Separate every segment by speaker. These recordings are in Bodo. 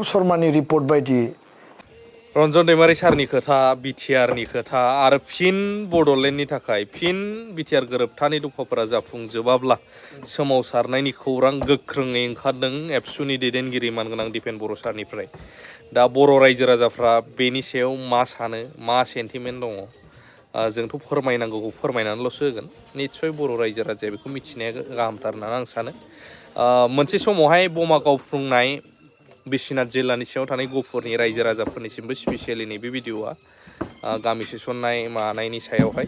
Speaker 1: शर्मानि रिपर्ट बायदि
Speaker 2: रन्जन दैमारि सारनि खोथा BTR नि खोथा आरो फिन बड'लेण्डनि थाखाय फिन BTR गोरोबथानि दफाफोरा जाफुंजोबाब्ला सोमावसारनायनि खौरां गोख्रोङै ओंखारदों एबसुनि दैदेनगिरि मानगोनां दिपेन बर' सारनिफ्राय। दा बर' रायजो राजाफ्रा बेनि सायाव मा सानो, मा सेन्टिमेन्ट दङ, जोंथ' फोरमायनांगौखौ फोरमायनानैल'सो होगोन। निस्सय बर' रायजो राजाया बेखौ मिथिनाया गाहामथार होननानै आं सानो। मोनसे समावहाय बमा गावफ्रुंनाय बिश्वनाथ जिल्लानि सिङाव थानाय गफुरनि रायजो राजाफोरनिसिमबो स्पेसियेलि नैबे भिडिअ'आ गामि सोसननाय मानायनि सायावहाय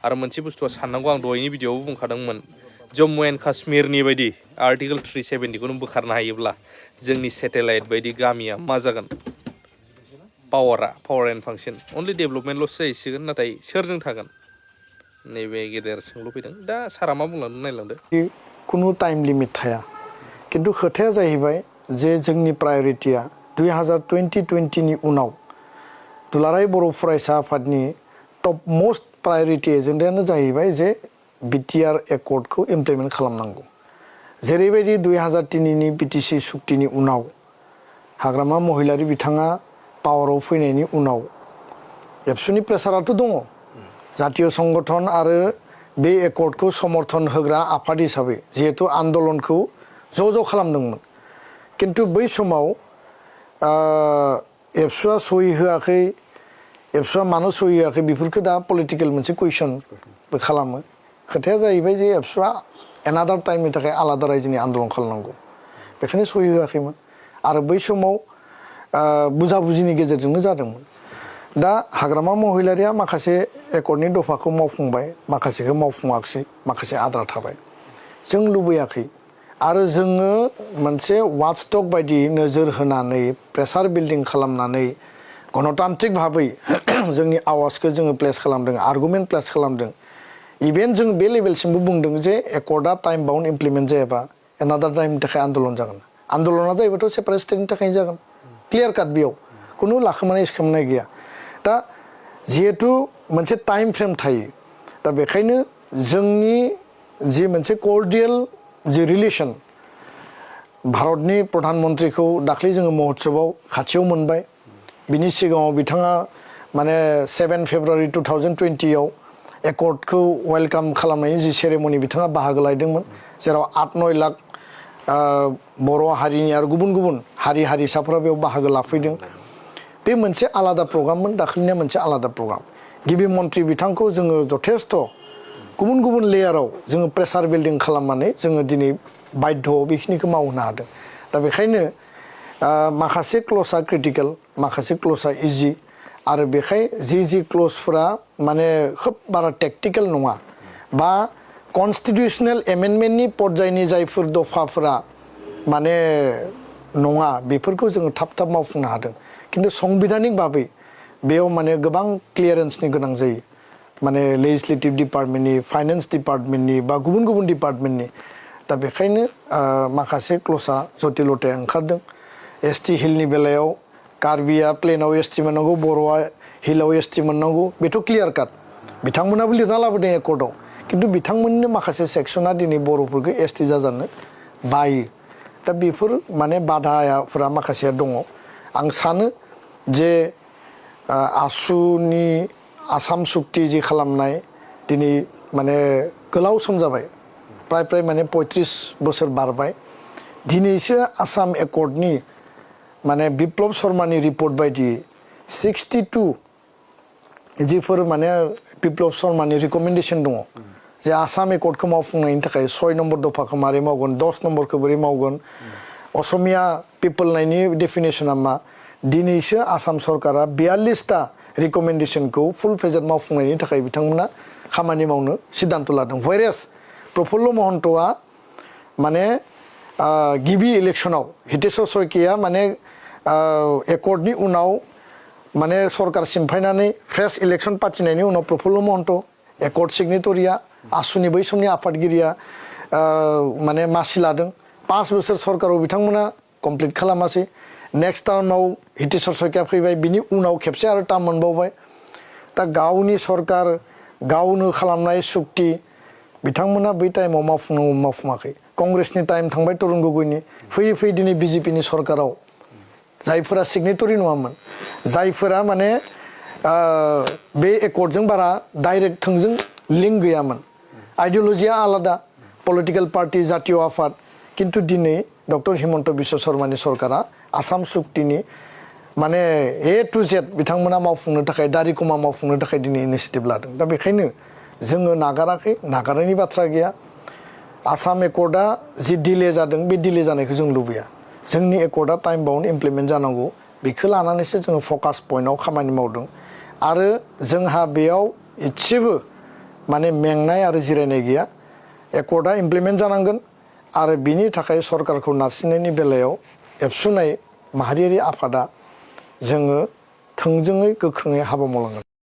Speaker 2: आरो मोनसे बुस्थुआ साननांगौ आं दहायनि भिडिअ'आवबो बुंखादोंमोन जम्मु एन्ड काश्मीरनि बायदि आर्टिकेल 370खौनो बोखारनो हायोब्ला जोंनि सेटेलाइट बायदि गामिया मा जागोन पावार एन्ड फांसन अनलि डेभेलपमेन्टल'सो जाहैसिगोन नाथाय सोरजों थागोन नैबे गेदेर सोंलु फैदों। दा सारा मा बुंलांदों नायलांदो।
Speaker 1: कुनु टाइम लिमिट थाया किन्तु खोथाया जाहैबाय जे जोंनि प्रायरिटिया 2020 नि उनाव दुलाराय बर' फरायसा आफादनि टप मोस्ट प्रायरिटि एजेन्डायानो जाहैबाय जे BTR एकर्डखौ इमप्लिमेन्ट खालामनांगौ। जेरैबायदि 2003 नि BTC सुक्तिनि उनाव हाग्रामा महिलारि बिथाङा पावाराव फैनायनि उनाव एबसुनि प्रेसाराथ' दङ जातीय संगठन आरो बे एकर्डखौ समर्थन होग्रा आफाद हिसाबै जिहेतु आन्दलनखौ ज' खालामदोंमोन किन्तु बै समाव एबसुआ सहि होआखै एबसुआ मानो सहि होआखै बेफोरखौ दा पलिटिकेल मोनसे कुइसनबो खालामो। खोथाया जाहैबाय जे एबसुआ एनादार टाइमनि थाखाय आलादा रायजोनि आन्दलन खालामनांगौ बेखायनो सहि होआखैमोन आरो बै समाव बुजाबुजिनि गेजेरजोंनो जादोंमोन। दा हाग्रामा महिलारिया माखासे एकर्डनि दफाखौ मावफुंबाय माखासेखौ मावफुङाखिसै माखासे आद्रा थाबाय। जों लुबैयाखै आरो जोङो मोनसे वाचडग बायदि नोजोर होनानै प्रेसार बिल्डिं खालामनानै गणतान्त्रिक भाबै जोंनि आवाजखौ जोङो प्लेस खालामदों आर्गुमेन्ट प्लेस खालामदों। इभेन जों बे लेभेलसिमबो बुंदों जे एकर्डआ टाइम बाउन्ड इमप्लिमेन्ट जायाबा एनादार टाइमनि थाखाय आन्दलन जागोन। आन्दलना जाहैबाथ' सेपारेट स्टेटनि थाखायनो जागोन क्लियार काट बेयाव खुनु लाखोमानाय सिखोमानाय गैया। दा जिहेतु मोनसे टाइम फ्रेम थायो दा बेखायनो जोंनि जि मोनसे कर्डियेल जि रिलेसन भारतनि प्रधान मन्त्रीखौ दाख्लै जोङो महोत्सबआव खाथियाव मोनबाय। बिनि सिगाङाव बिथाङा माने 7 फेब्रुवारि 2020 एकर्डखौ वेलकाम खालामनायनि जि सेरेमनि बिथाङा बाहागो लादोंमोन जेराव 8-9 लाख बर' हारिनि आरो गुबुन गुबुन हारि हारिसाफोरा बेयाव बाहागो लाफैदों। बे मोनसे आलादा प्रग्राममोन दाख्लैनिया मोनसे आलादा प्रग्राम। गिबि मन्त्रि बिथांखौ जोङो जथेस्थ' गुबुन गुबुन लेयाराव जोङो प्रेसार बिल्डिं खालामनानै जोङो दिनै बाध्य'आव बेखिनिखौ मावनो हादों। दा बेखायनो माखासे क्ल'जआ क्रिटिकेल माखासे क्ल'जआ इजि आरो बेखाय जि क्ल'जफोरा माने खोब बारा टेक्टिकेल नङा बा कनस्टिटिउसनेल एमेन्डमेन्टनि पर्यायनि जायफोर दफाफोरा माने नङा बेफोरखौ जोङो थाब मावफुंनो हादों। किन्तु संबिधानिक भाबै बेयाव माने गोबां क्लियारेन्सनि गोनां जायो माने लेजिस्लेटिभ डिपार्टमेन्टनि फाइनेन्स डिपार्टमेन्टनि बा गुबुन गुबुन डिपार्टमेन्टनि। दा बेखायनो माखासे क्ल'जआ जटिलताया ओंखारदों। ST हिलनि बेलायाव कार्बिया प्लेनाव ST मोननांगौ बर'आ हिलाव ST मोननांगौ बेथ' क्लियार काट बिथांमोनाबो लिरना लाबोदों एकर्डआव किन्तु बिथांमोननि माखासे सेक्सना दिनै बर'फोरखौ ST जाजानो बायो। दा बेफोर माने बाधाफोरा माखासेया दङ। आं सानो जे आसुनि आसाम सुक्ति जि खालामनाय दिनै माने गोलाव सम जाबाय प्राय माने 35 बोसोर बारबाय दिनैसो आसाम एकर्डनि माने बिप्लब शर्मानि रिपर्ट बायदि 62 जिफोर माने बिप्लब शर्मानि रिकमेन्डेसन दङ जे आसाम एकर्डखौ मावफुंनायनि थाखाय 6 नम्बर दफाखौ मारै मावगोन 10 नम्बरखौ बोरै मावगोन असमिया पिपोल नायनि डेफिनेसना मा दिनैसो आसाम सरकारा 42टा रिकमेन्डेसनखौ फुल फेजेड मावफुंनायनि थाखाय बिथांमोना खामानि मावनो सिद्धान्त लादों। व्हेरेस प्रफुल्ल महन्तआ माने गिबि इलेक्सनाव हितेश्वर शइकिया माने एकर्डनि उनाव माने सरकार सिमफायनानै फ्रेश इलेक्सन पार्टिनायनि उनाव प्रफुल्ल महन्त एकर्ड सिगनेटरिया आसुनि बै समनि आफादगिरिया माने मासि लादों 5 बोसोर सरकाराव बिथांमोना कमप्लिट खालामासै। नेक्स्ट टार्माव हितेश्वर शइकिया फैबाय बिनि उनाव खेबसे आरो टार्म मोनबावबाय। दा गावनि सरकार गावनो खालामनाय सुक्ति बिथांमोना बै टाइमाव मावफुङाखै। कंग्रेसनि टाइम थांबाय तरुण गगैनि फैयै दिनै BJP नि सरकाराव जायफोरा सिगनेटरि नङामोन जायफोरा माने बे एकर्डजों बारा डाइरेक्ट थोंजों लिंक गैयामोन आइडिअलजिया आलादा पलिटिकेल पार्टी जातीय आफाद किन्तु दिनै डक्टर हिमन्त बिश्व शर्मानि सरकारा आसाम सुक्तिनि माने ए टु जेड बिथांमोना मावफुंनो थाखाय दारिकमा मावफुंनो थाखाय दिनै इनिसिएटिभ लादों दा बेखायनो जोङो नागाराखै नागारनायनि बाथ्रा गैया आसाम एकर्डआ जि डिले जादों बे डिले जानायखौ जों लुबैया जोंनि एकर्डआ टाइम बाउन्ड इमप्लिमेन्ट जानांगौ बेखौ लानानैसो जोङो फकास पइन्टआव खामानि मावदों आरो जोंहा बेयाव एसेबो माने मेंनाय आरो जिरायनाय गैया एकर्डआ इमप्लिमेन्ट जानांगोन आरो बिनि थाखाय सरकारखौ नारसिननायनि बेलायाव एबसुनाय माहारियारि आफादा जोङो थोंजोङै गोख्रोङै हाबा मावलांगोन